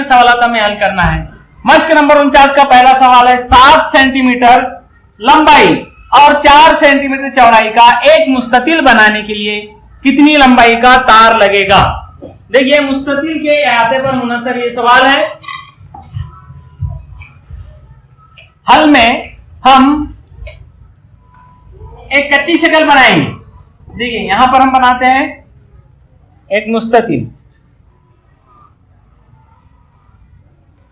के सवाल हमें हल करना है। मश्क नंबर 49 का पहला सवाल है, 7 सेंटीमीटर लंबाई और 4 सेंटीमीटर चौड़ाई का एक मुस्ततिल बनाने के लिए कितनी लंबाई का तार लगेगा। देखिए मुस्ततिल के अहाते पर मुनसर ये सवाल है। हल में हम एक कच्ची शक्ल बनाएंगे। देखिए यहां पर हम बनाते हैं एक मुस्ततिल,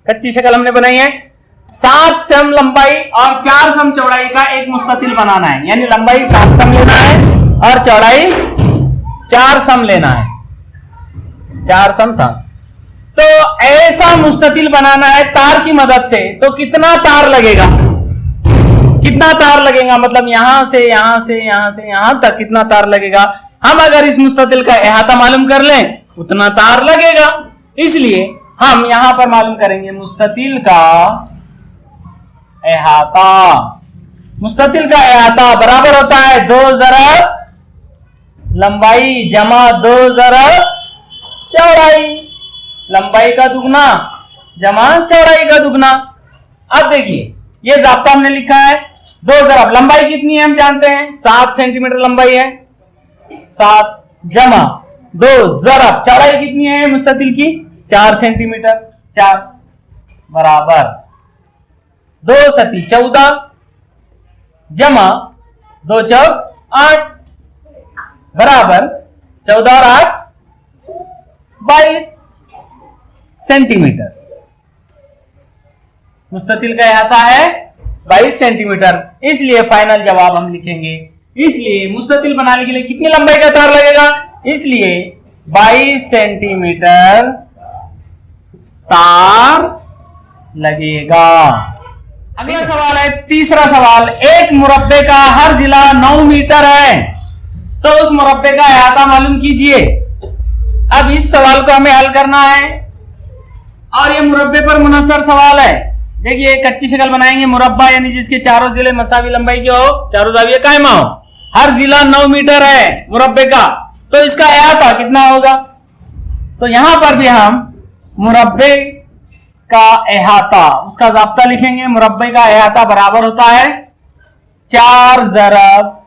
कच्ची शक्ल हमने बनाई है। 7 सम लंबाई और 4 सम चौड़ाई का एक मुस्ततिल बनाना है, यानी लंबाई 7 सम लेना है और चौड़ाई 4 सम लेना है, 4 सम 7। तो ऐसा मुस्ततिल बनाना है तार की मदद से, तो कितना तार लगेगा, कितना तार लगेगा, मतलब यहां से यहां से यहां से यहां तक कितना तार लगेगा। हम अगर इस मुस्ततिल का अहाता मालूम कर लें उतना तार लगेगा। इसलिए हम यहां पर मालूम करेंगे मुस्ततिल का अहाता। मुस्ततिल का अहाता बराबर होता है 2 ज़रब लंबाई जमा 2 ज़रब चौड़ाई, लंबाई का दुगना जमा चौड़ाई का दुगना। अब देखिए ये ज़ाब्ता हमने लिखा है, 2 ज़रब लंबाई कितनी है हम जानते हैं, 7 सेंटीमीटर लंबाई है, 7 जमा 2 ज़रब चौड़ाई कितनी है मुस्ततिल की, 4 सेंटीमीटर, 4 बराबर 2 सती 14 जमा 2 चौक 8 बराबर 14 और 8 22 सेंटीमीटर। मुस्ततिल का अहाता है 22 सेंटीमीटर, इसलिए फाइनल जवाब हम लिखेंगे। इसलिए मुस्ततिल बनाने के लिए कितनी लंबाई का तार लगेगा, इसलिए 22 सेंटीमीटर तार लगेगा। अगला सवाल है, तीसरा सवाल, एक मुरब्बे का हर जिला 9 मीटर है, तो उस मुरब्बे का अहाता मालूम कीजिए। अब इस सवाल को हमें हल करना है और ये मुरब्बे पर मुनसर सवाल है। देखिए कच्ची शक्ल बनाएंगे, मुरब्बा यानी जिसके चारों जिले मसावी लंबाई के हो, चारों जाविये कायमा हो, हर जिला 9 मीटर है मुरब्बे का, तो इसका अहाता कितना होगा। तो यहां पर भी हम मुरब्बे का अहाता, उसका ज़ाब्ता लिखेंगे। मुरब्बे का अहाता बराबर होता है 4 ज़रब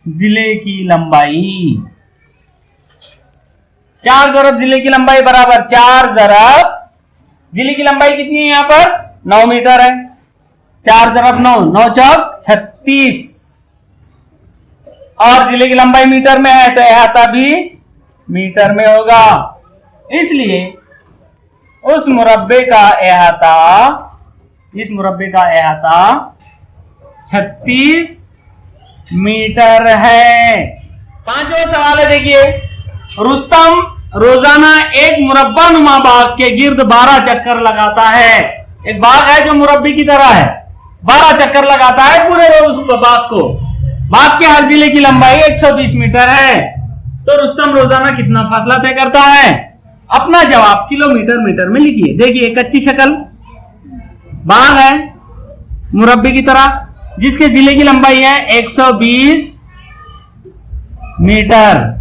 जिले की लंबाई, 4 ज़रब जिले की लंबाई बराबर 4 ज़रब जिले की लंबाई कितनी है, यहां पर 9 मीटर है, 4 ज़रब 9, 9 चौक 36 और जिले की लंबाई मीटर में है तो अहाता भी मीटर में होगा। इसलिए उस मुरब्बे का अहाता, इस मुरब्बे का अहाता 36 मीटर है। पांचवा सवाल है, देखिए रुस्तम रोजाना एक मुरब्बा नुमा बाग के गिर्द 12 चक्कर लगाता है। एक बाग है जो मुरब्बे की तरह है, 12 चक्कर लगाता है पूरे रोज उस बाग को। बाग के हर जिले की लंबाई 120 मीटर है, तो रुस्तम रोजाना कितना फासला तय करता है। अपना जवाब किलोमीटर मीटर में लिखिए। देखिए कच्ची शक्ल बाग है मुरब्बे की तरह, जिसके जिले की लंबाई है 120 मीटर,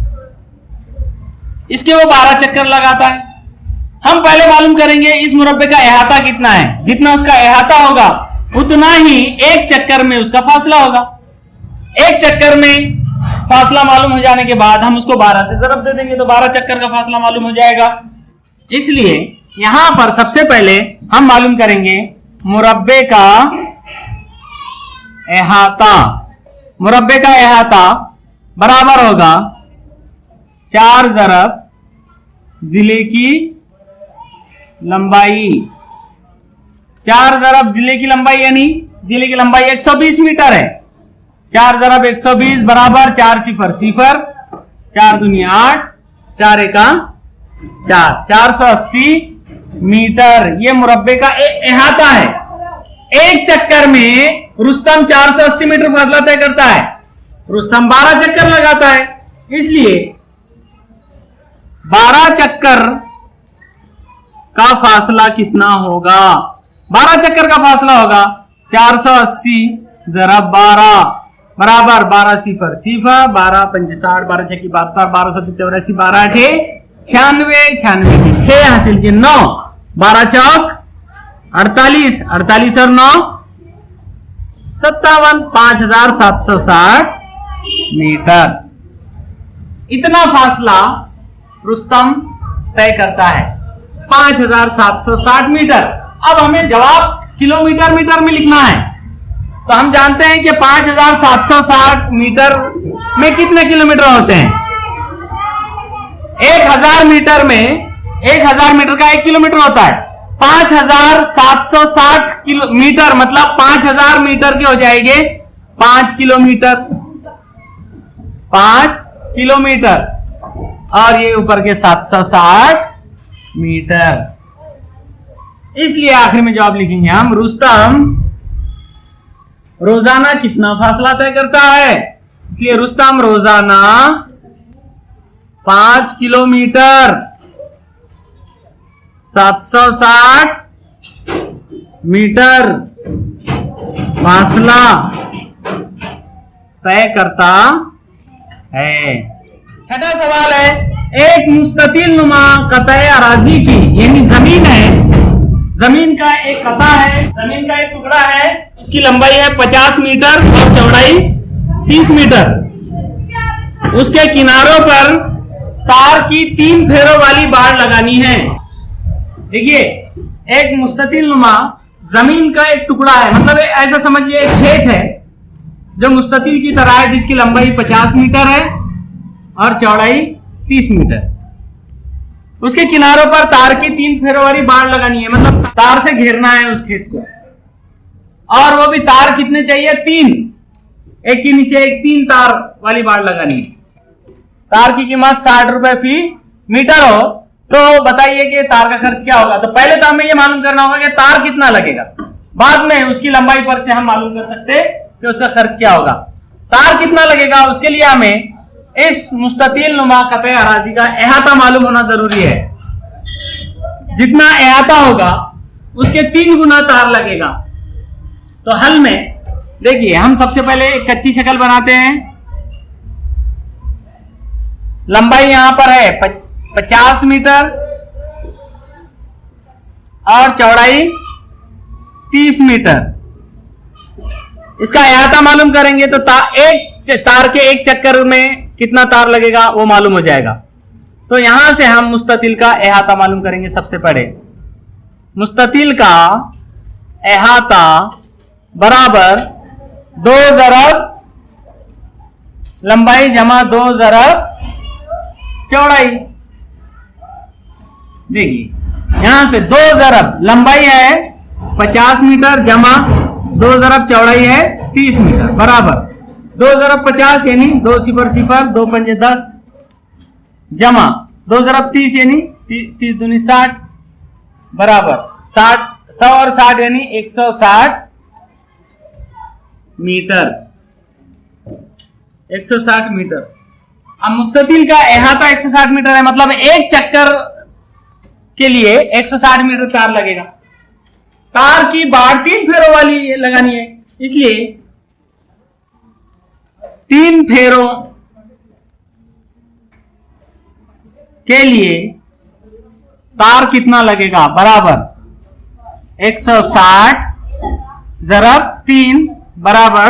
इसके वो 12 चक्कर लगाता है। हम पहले मालूम करेंगे इस मुरब्बे का अहाता कितना है, जितना उसका अहाता होगा उतना ही एक चक्कर में उसका फासला होगा। एक चक्कर में फासला मालूम हो जाने के बाद हम उसको 12 से ज़रब दे देंगे तो 12 चक्कर का फासला मालूम हो जाएगा। इसलिए यहां पर सबसे पहले हम मालूम करेंगे मुरब्बे का अहाता। मुरब्बे का अहाता बराबर होगा 4 ज़रब जिले की लंबाई, 4 ज़रब जिले की लंबाई यानी जिले की लंबाई 120 मीटर है, 4 ज़रब 120 बराबर 4 सिफर सिफर, 4 दूनी 8, 4 एका 4, 480 मीटर ये मुरब्बे का अहाता है। एक चक्कर में रुस्तम 480 मीटर फासला तय करता है, रुस्तम 12 चक्कर लगाता है, इसलिए 12 चक्कर का फासला कितना होगा। 12 चक्कर का फासला होगा 480 ज़रब 12 बराबर 12 सिफर सिफर, 12 पंच 60, 12 छह की 72, 12 7 84, 12 8 96, 96 6 हासिल किए 9, 12 चौक 48, 48 और 9 57, 5760 मीटर। इतना फासला रुस्तम तय करता है, 5760 मीटर। अब हमें जवाब किलोमीटर मीटर में लिखना है, तो हम जानते हैं कि 5760 मीटर में कितने किलोमीटर होते हैं। 1000 मीटर में 1000 मीटर का 1 किलोमीटर होता है। 5760 किलोमीटर मतलब 5000 मीटर के हो जाएंगे 5 किलोमीटर, 5 किलोमीटर, और ये ऊपर के 760 मीटर। इसलिए आखिर में जवाब लिखेंगे हम, रुस्तम रोजाना कितना फासला तय करता है। इसलिए रुस्तम रोजाना 5 किलोमीटर 760 मीटर फासला तय करता है। छठा सवाल है, एक मुस्ततिल नुमा कतई अराजी की, यानी जमीन है, जमीन का एक कता है, जमीन का एक टुकड़ा है, उसकी लंबाई है 50 मीटर और चौड़ाई 30 मीटर। उसके किनारों पर तार की 3 फेरों वाली बाड़ लगानी है। देखिए, एक मुस्ततिल नुमा जमीन का एक टुकड़ा है, मतलब ऐसा समझिए एक खेत है जो मुस्ततिल की तरह है, जिसकी लंबाई 50 मीटर है और चौड़ाई 30 मीटर। उसके किनारों पर तार की 3 फेरों वाली बाड़ लगानी है, मतलब तार से घेरना है उस खेत को, और वो भी तार कितने चाहिए, 3, एक के नीचे एक 3 तार वाली बाड़ लगानी है। तार की कीमत 60 रुपए फी मीटर हो, तो बताइए कि तार का खर्च क्या होगा। तो पहले तो हमें ये मालूम करना होगा कि तार कितना लगेगा, बाद में उसकी लंबाई पर से हम मालूम कर सकते हैं कि उसका खर्च क्या होगा। तार कितना लगेगा, उसके लिए हमें इस मुस्ततिल नुमा कतई अराजी का अहाता मालूम होना जरूरी है। जितना अहाता होगा उसके 3 गुना तार लगेगा। तो हल में देखिए, हम सबसे पहले एक कच्ची शक्ल बनाते हैं। लंबाई यहां पर है 50 मीटर और चौड़ाई 30 मीटर। इसका अहाता मालूम करेंगे तो तार के एक चक्कर में कितना तार लगेगा वो मालूम हो जाएगा। तो यहां से हम मुस्ततिल का अहाता मालूम करेंगे। सबसे पहले मुस्ततिल का अहाता बराबर 2 ज़रब लंबाई जमा 2 ज़रब चौड़ाई। देखिए, यहां से 2 ज़रब लंबाई है 50 मीटर जमा 2 ज़रब चौड़ाई है 30 मीटर बराबर 2 ज़रब 50 यानी 2 0 0 2 5 10 जमा 2 ज़रब 30 यानी 30 दूनी 60 बराबर 60 100 और 60 यानी 160 मीटर, 160 मीटर। अब मुस्ततिल का अहाता 160 मीटर है, मतलब एक चक्कर के लिए 160 मीटर तार लगेगा। तार की बाड़ 3 फेरों वाली लगानी है, इसलिए 3 फेरों के लिए तार कितना लगेगा, बराबर 160 ज़रब 3 बराबर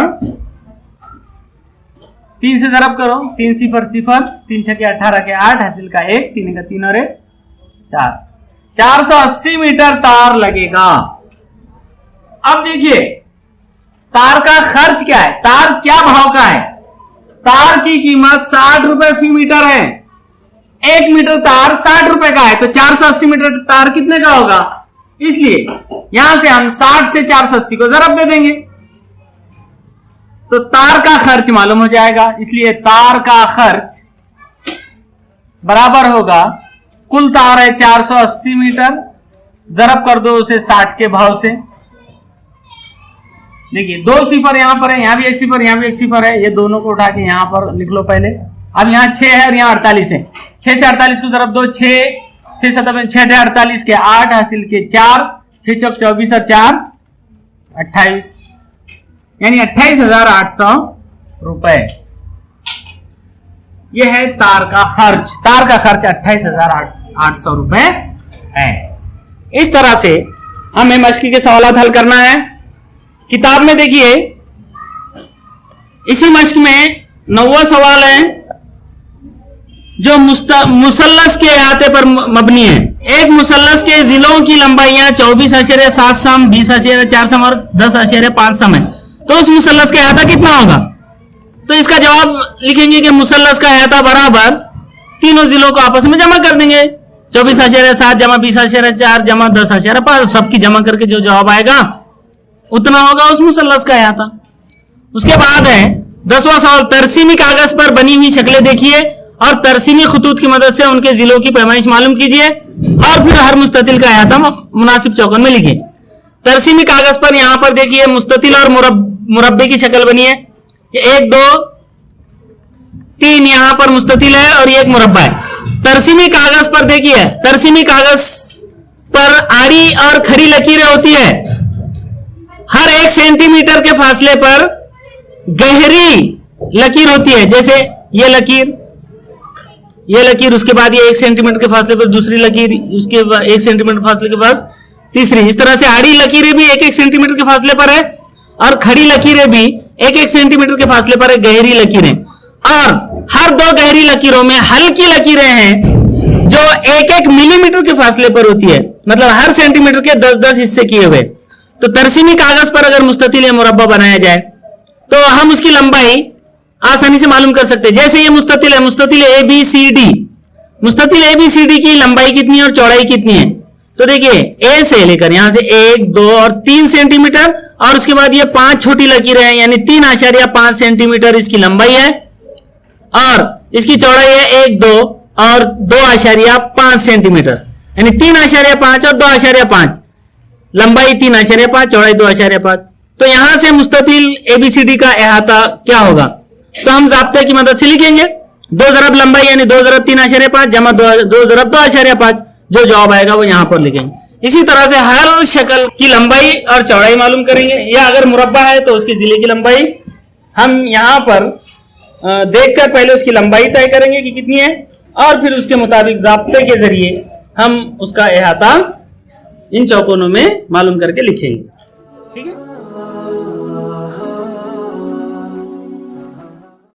3 से ज़रब करो, 3 0 0 3 6 18 के 8 हासिल का 1 3 का 3 और 1 4, 480 मीटर तार लगेगा। अब देखिए, तार का खर्च क्या है, तार क्या भाव का है। तार की कीमत 60 रुपए फी मीटर है, 1 मीटर तार 60 रुपए का है, तो 480 मीटर तार कितने का होगा। इसलिए यहां से हम 60 से 480 को ज़रब दे देंगे तो तार का खर्च मालूम हो जाएगा। इसलिए तार का खर्च बराबर होगा, कुल तार है 480 मीटर, ज़रब कर दो उसे 60 के भाव से। देखिए 2 सिफर यहां पर है, यहां भी 1 सिफर, यहां भी 1 सिफर है, ये दोनों को उठा के यहां पर लिख लो पहले। अब यहां 6 है और यहां 48 है, 6 से 48 को ज़रब दो, 6 7 6 48 के 8 हासिल के 4, 6 चौक 24 और 4 28 यानी 28,800 रुपए। यह है तार का खर्च। तार का खर्च 28,800 रुपए है। इस तरह से हमें मश्क के सवाल हल करना है। किताब में देखिए इसी मश्क में 9वां सवाल है जो मुसल्लस के अहाते पर मबनी है। एक मुसल्लस के जिलों की लंबाइयां 24.7 सम, 20.4 सम और 10.5 सम है, तो उस मुसल्लस का अहाता कितना होगा? तो इसका जवाब लिखेंगे कि मुसल्लस का अहाता बराबर तीनों जिलों को आपस में जमा कर देंगे, 24.7 जमा 20.4 जमा 10.5, सबकी जमा करके जो जवाब आएगा उतना होगा उस मुसल्लस का अहाता। उसके बाद है 10वां सवाल, तरसीमी कागज पर बनी हुई शक्लें देखिए और तरसीमी खतूत की मदद से उनके जिलों की पैमाइश मालूम कीजिए और फिर हर मुस्ततिल का अहाता मुनासिब चौकन में लिखें। तरसीमी कागज पर यहां पर देखिए मुस्ततिल और मुरब्बे की शक्ल बनी है, 1 2 3 यहां पर मुस्ततिल है और ये एक मुरब्बा है। तरसीमी कागज पर देखिए, तरसीमी कागज पर आड़ी और खड़ी लकीरें होती है, हर 1 सेंटीमीटर के फासले पर गहरी लकीर होती है, जैसे ये लकीर, उसके बाद ये 1 सेंटीमीटर के फासले पर दूसरी लकीर, उसके बाद 1 सेंटीमीटर फासले के पास तीसरी। इस तरह से आड़ी लकीरें भी 1-1 सेंटीमीटर के फासले पर है और खड़ी लकीरें भी 1-1 सेंटीमीटर के फासले पर है, गहरी लकीरें। और हर 2 गहरी लकीरों में हल्की लकीरें हैं जो 1-1 मिलीमीटर के फासले पर होती है, मतलब हर सेंटीमीटर के 10-10 हिस्से किए हुए। तो तरसीमी कागज पर अगर मुस्ततिल या मुरब्बा बनाया जाए तो हम उसकी लंबाई आसानी से मालूम कर सकते हैं। जैसे ये मुस्ततिल है, मुस्ततिल ABCD, मुस्ततिल ABCD की लंबाई कितनी है और चौड़ाई कितनी है? तो देखिए ए से लेकर यहां से 1 2 और 3 सेंटीमीटर और उसके बाद ये 5 छोटी लकीरें हैं, यानी 3.5 सेंटीमीटर इसकी लंबाई है और इसकी चौड़ाई है 1 2 और 2.5 सेंटीमीटर, यानी 3.5 और 2.5, लंबाई 3.5, चौड़ाई 2.5। तो यहां से मुस्ततिल ABCD का अहाता क्या होगा? तो हम ज़ाब्ते की मदद से लिखेंगे 2 ज़रब लंबाई यानी 2 ज़रब 3.5 जमा 2 ज़रब 2.5, जो जवाब आएगा वो यहां पर लिखेंगे। इसी तरह से हर शक्ल की लंबाई और चौड़ाई मालूम करेंगे, या अगर मुरब्बा है तो उसके जिले की लंबाई हम यहां पर देखकर पहले उसकी लंबाई तय करेंगे कि कितनी है और फिर उसके मुताबिक ज़ाब्ते के जरिए हम उसका अहाता इन चौकोनों में मालूम करके लिखेंगे।